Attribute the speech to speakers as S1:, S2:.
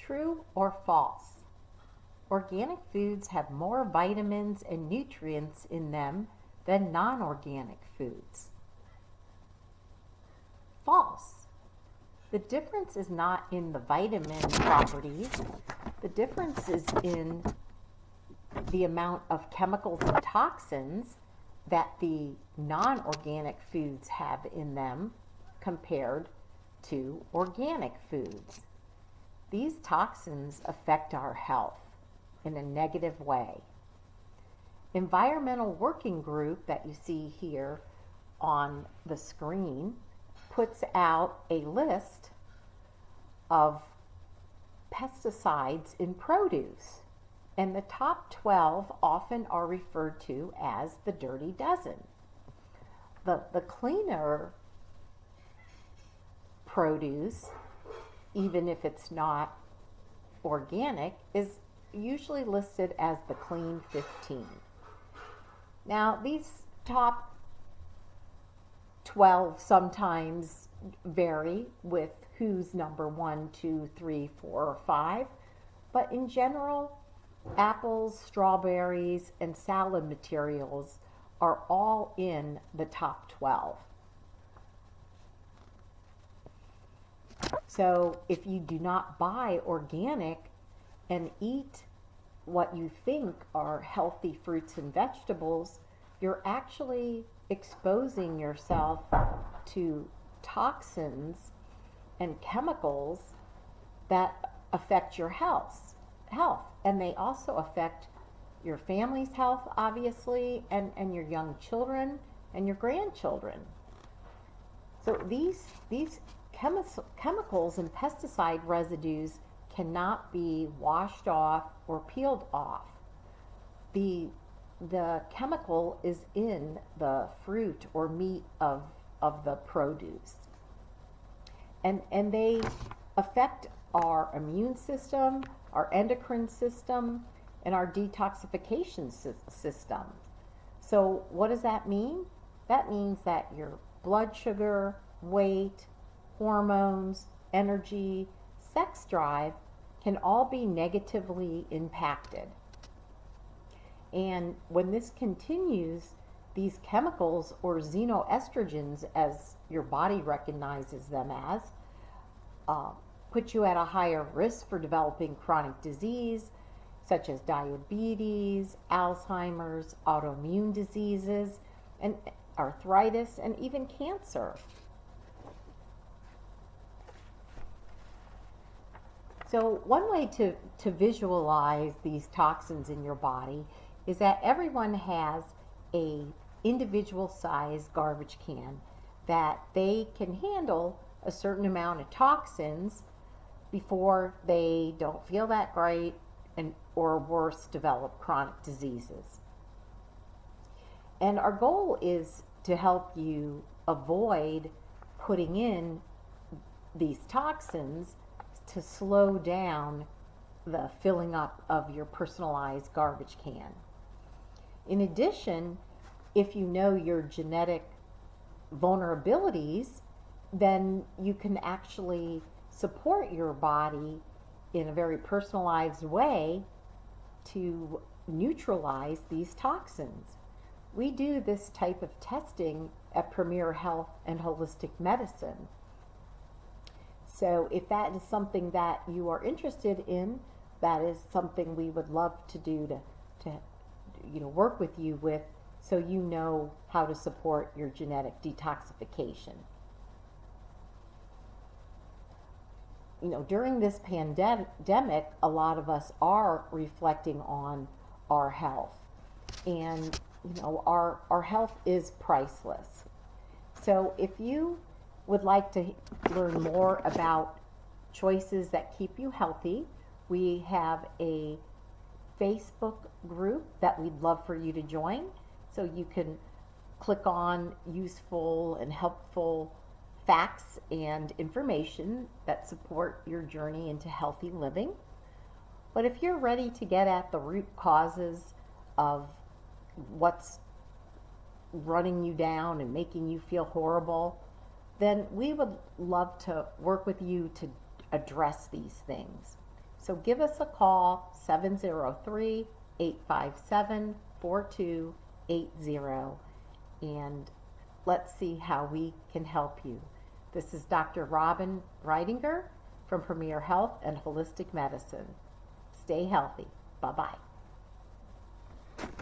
S1: True or false? Organic foods have more vitamins and nutrients in them than non-organic foods. False. The difference is not in the vitamin properties. The difference is in the amount of chemicals and toxins that the non-organic foods have in them compared to organic foods. These toxins affect our health in a negative way. Environmental Working Group that you see here on the screen puts out a list of pesticides in produce, and the top 12 often are referred to as the dirty dozen. The cleaner produce, even if it's not organic, is usually listed as the clean 15. Now, these top 12 sometimes vary with who's number 1, 2, 3, 4, or 5, but in general, apples, strawberries, and salad materials are all in the top 12. So if you do not buy organic and eat what you think are healthy fruits and vegetables, you're actually exposing yourself to toxins and chemicals that affect your health. And they also affect your family's health, obviously, and your young children and your grandchildren. So these chemicals and pesticide residues cannot be washed off or peeled off. The chemical is in the fruit or meat of the produce. And they affect our immune system, our endocrine system, and our detoxification system. So what does that mean? That means that your blood sugar, weight, hormones, energy, sex drive can all be negatively impacted. And when this continues, these chemicals, or xenoestrogens as your body recognizes them as, put you at a higher risk for developing chronic disease such as diabetes, Alzheimer's, autoimmune diseases, and arthritis, and even cancer. So one way to visualize these toxins in your body is that everyone has a individual size garbage can that they can handle a certain amount of toxins before they don't feel that great and or worse develop chronic diseases. And our goal is to help you avoid putting in these toxins to slow down the filling up of your personalized garbage can. In addition, if you know your genetic vulnerabilities, then you can actually support your body in a very personalized way to neutralize these toxins. We do this type of testing at Premier Health and Holistic Medicine. So if that is something that you are interested in, that is something we would love to do to work with you with, so you know how to support your genetic detoxification. During this pandemic, a lot of us are reflecting on our health, and our health is priceless. So if you would like to learn more about choices that keep you healthy, we have a Facebook group that we'd love for you to join. So you can click on useful and helpful facts and information that support your journey into healthy living. But if you're ready to get at the root causes of what's running you down and making you feel horrible, then we would love to work with you to address these things. So give us a call, 703-857-4280, and let's see how we can help you. This is Dr. Robin Reidinger from Premier Health and Holistic Medicine. Stay healthy. Bye-bye.